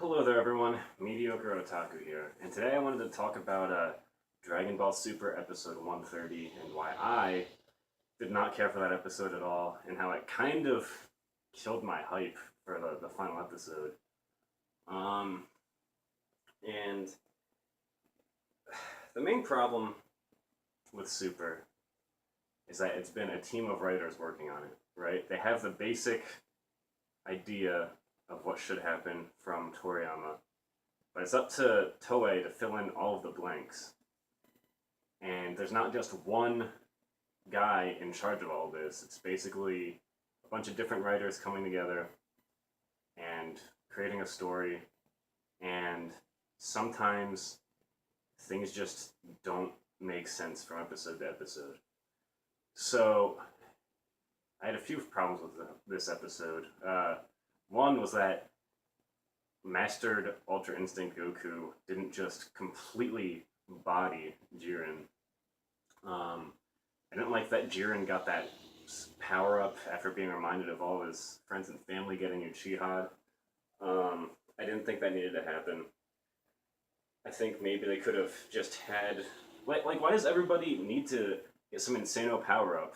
Hello there everyone, Mediocre Otaku here, and today I wanted to talk about Dragon Ball Super episode 130 and why I did not care for that episode at all, and how it kind of killed my hype for the final episode. Um, and the main problem with Super is that it's been a team of writers working on it, right? They have the basic idea of what should happen from Toriyama, but it's up to Toei to fill in all of the blanks. And there's not just one guy in charge of all this. It's basically a bunch of different writers coming together and creating a story. And sometimes things just don't make sense from episode to episode. So I had a few problems with this episode. One was that Mastered Ultra Instinct Goku didn't just completely body Jiren. I didn't like that Jiren got that power up after being reminded of all his friends and family getting Uchiha. I didn't think that needed to happen. I think maybe they could have just had like why does everybody need to get some Insano power up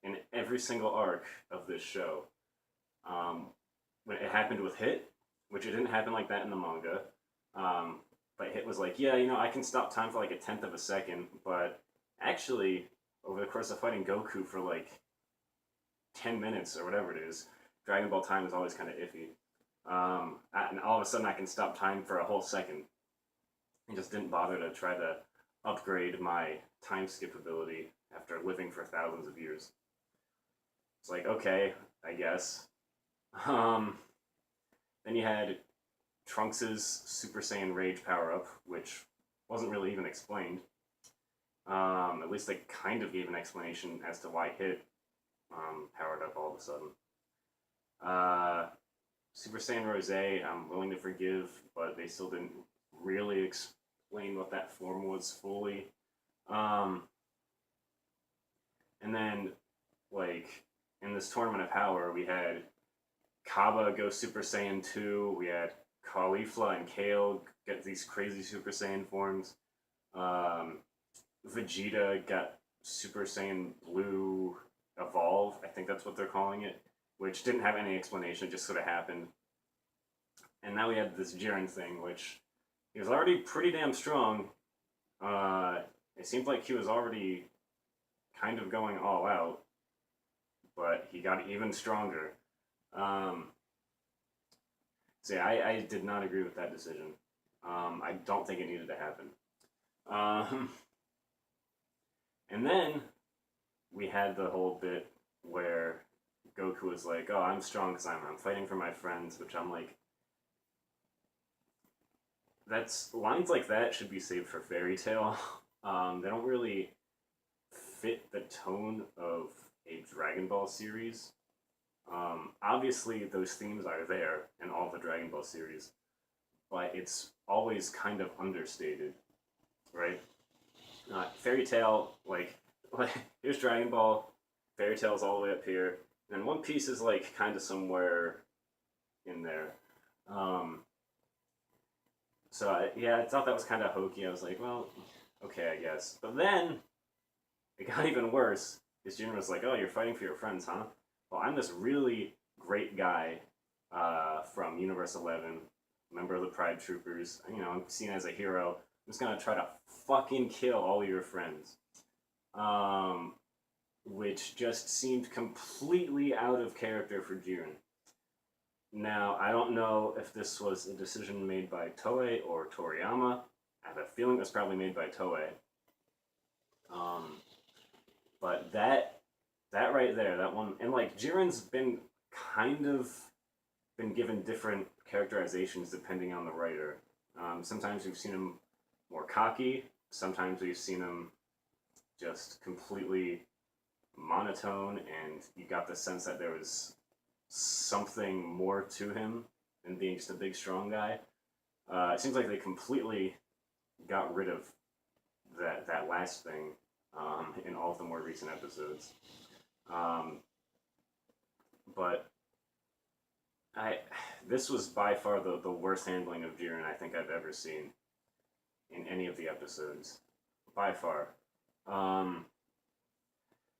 in every single arc of this show? Um, when it happened with Hit, which it didn't happen like that in the manga. But Hit was like, yeah, I can stop time for like a tenth of a second, but actually, over the course of fighting Goku for like 10 minutes or whatever it is, Dragon Ball time is always kind of iffy. And all of a sudden, I can stop time for a whole second. I just didn't bother to try to upgrade my time skip ability after living for thousands of years. It's like, okay, I guess. Um, then you had Trunks' Super Saiyan Rage power up, which wasn't really even explained. At least they kind of gave an explanation as to why Hit powered up all of a sudden. Super Saiyan Rose, I'm willing to forgive, but they still didn't really explain what that form was fully. Um, and then, like, in this Tournament of Power, we had Kaba go Super Saiyan 2, we had Caulifla and Kale get these crazy Super Saiyan forms. Vegeta got Super Saiyan Blue Evolve, I think that's what they're calling it, which didn't have any explanation, it just sort of happened. And now we had this Jiren thing, which he was already pretty damn strong. Uh, it seemed like he was already kind of going all out, but he got even stronger. Um, so yeah, I did not agree with that decision. I don't think it needed to happen. Um, and then we had the whole bit where Goku was like, "Oh, I'm strong because I'm fighting for my friends," which I'm like, that's lines like that should be saved for Fairy Tail. They don't really fit the tone of a Dragon Ball series. Obviously, those themes are there in all the Dragon Ball series, but it's always kind of understated, right? Fairy Tail, like here's Dragon Ball, Fairy Tail's all the way up here, and One Piece is like kind of somewhere in there. Um, yeah, I thought that was kind of hokey. I was like, well, okay, I guess. But then it got even worse. Because Jin was like, "Oh, you're fighting for your friends, huh? Well, I'm this really great guy from Universe 11, member of the Pride Troopers. I'm seen as a hero. I'm just gonna try to fucking kill all your friends." Um, which just seemed completely out of character for Jiren. Now, I don't know if this was a decision made by Toei or Toriyama. I have a feeling it was probably made by Toei. Um, but that right there, that one, and like Jiren's been kind of been given different characterizations depending on the writer. Sometimes we've seen him more cocky. Sometimes we've seen him just completely monotone, and you got the sense that there was something more to him than being just a big strong guy. It seems like they completely got rid of that last thing in all of the more recent episodes. Um, but I this was by far the worst handling of Jiren I think I've ever seen in any of the episodes, by far. Um,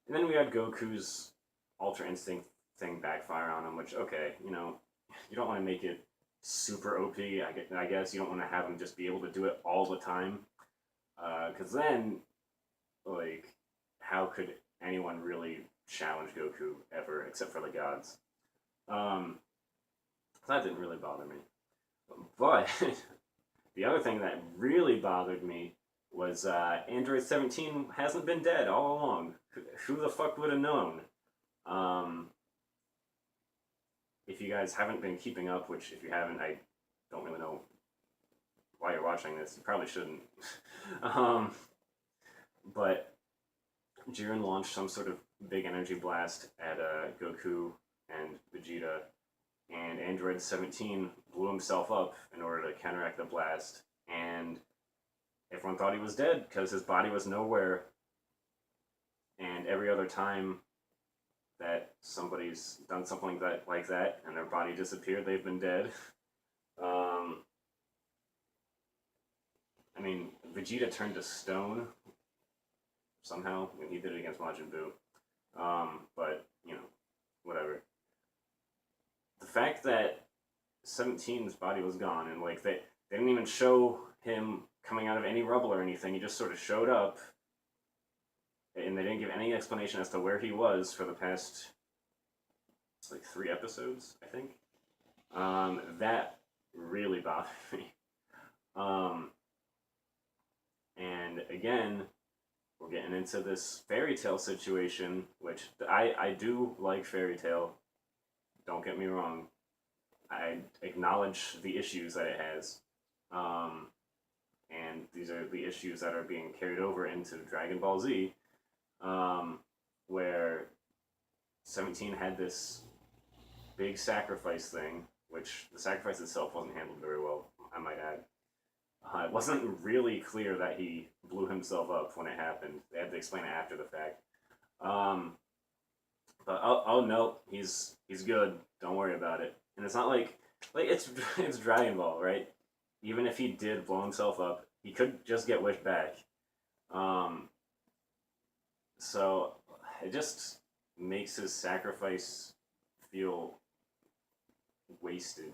and then we had Goku's Ultra Instinct thing backfire on him, which okay, you don't want to make it super OP. I guess you don't want to have him just be able to do it all the time, because then like how could anyone really challenge Goku ever except for the gods? Um, that didn't really bother me. But the other thing that really bothered me was Android 17 hasn't been dead all along. Who the fuck would have known? Um, if you guys haven't been keeping up, which if you haven't, I don't really know why you're watching this. You probably shouldn't. um, but Jiren launched some sort of big energy blast at Goku and Vegeta, and Android 17 blew himself up in order to counteract the blast, and everyone thought he was dead because his body was nowhere. And every other time that somebody's done something like that and their body disappeared, they've been dead. Um, I mean, Vegeta turned to stone somehow when he did it against Majin Buu. But, whatever. The fact that 17's body was gone and, like, they didn't even show him coming out of any rubble or anything, he just sort of showed up and they didn't give any explanation as to where he was for the past like 3 episodes, I think. That really bothered me. Um, and again, we're getting into this fairy tale situation, which I do like fairy tale. Don't get me wrong. I acknowledge the issues that it has. Um, and these are the issues that are being carried over into Dragon Ball Z, where 17 had this big sacrifice thing, which the sacrifice itself wasn't handled very well, I might add. It wasn't really clear that he blew himself up when it happened. They had to explain it after the fact. Um, but I'll note he's good. Don't worry about it. And it's not like it's Dragon Ball, right? Even if he did blow himself up, he could just get wished back. Um, so it just makes his sacrifice feel wasted.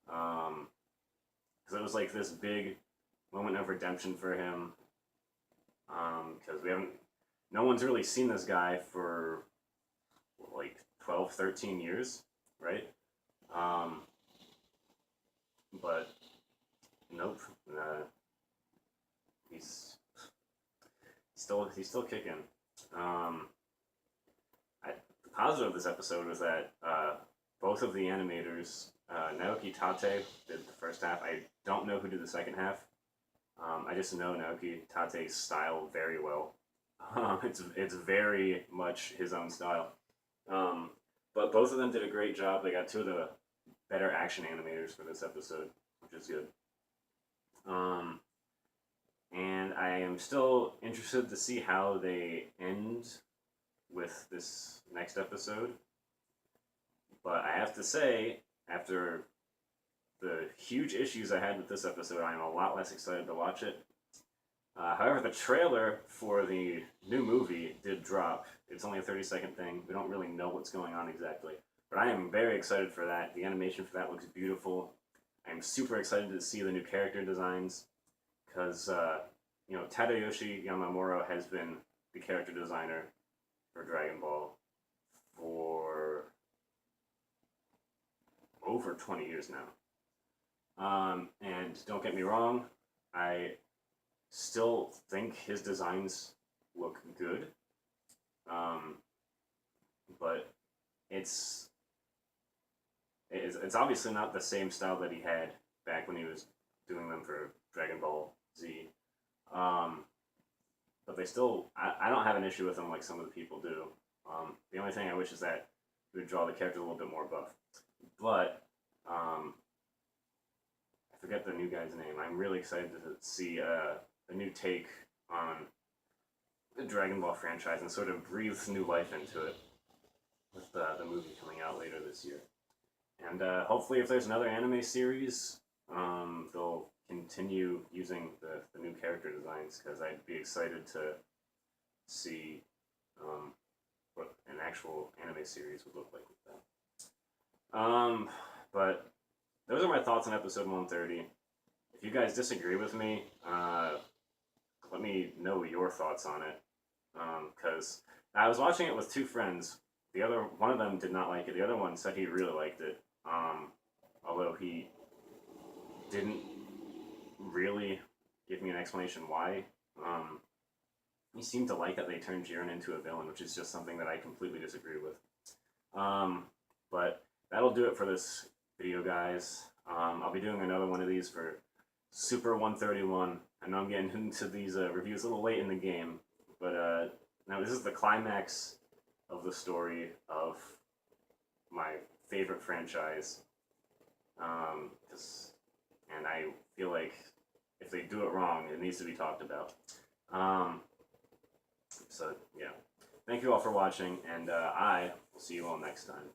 Because it was like this big moment of redemption for him. Because we haven't, no one's really seen this guy for like 12, 13 years, right? Um, but nope, he's he's still kicking. Um, the positive of this episode was that both of the animators, Naoki Tate did the first half. I don't know who did the second half. I just know Naoki Tate's style very well. It's very much his own style. Um, but both of them did a great job. They got two of the better action animators for this episode, which is good. Um, and I am still interested to see how they end with this next episode. But I have to say, after the huge issues I had with this episode, I'm a lot less excited to watch it. However, the trailer for the new movie did drop. It's only a 30-second thing. We don't really know what's going on exactly. But I am very excited for that. The animation for that looks beautiful. I'm super excited to see the new character designs because, Tadayoshi Yamamura has been the character designer for Dragon Ball for over 20 years now. And don't get me wrong, I still think his designs look good. Um, but it's it's obviously not the same style that he had back when he was doing them for Dragon Ball Z. Um, but they still, I don't have an issue with them like some of the people do. The only thing I wish is that he would draw the character a little bit more buff. But I forget the new guy's name. I'm really excited to see a new take on the Dragon Ball franchise and sort of breathe new life into it with the movie coming out later this year. And hopefully, if there's another anime series, they'll continue using the new character designs because I'd be excited to see what an actual anime series would look like with that. But those are my thoughts on episode 130. If you guys disagree with me, let me know your thoughts on it. Because I was watching it with two friends. One of them did not like it. The other one said he really liked it. Although he didn't really give me an explanation why. He seemed to like that they turned Jiren into a villain, which is just something that I completely disagree with. But that'll do it for this video, guys. I'll be doing another one of these for Super 131. I know I'm getting into these reviews a little late in the game, but now this is the climax of the story of my favorite franchise. And I feel like if they do it wrong, it needs to be talked about. So yeah, thank you all for watching, and I will see you all next time.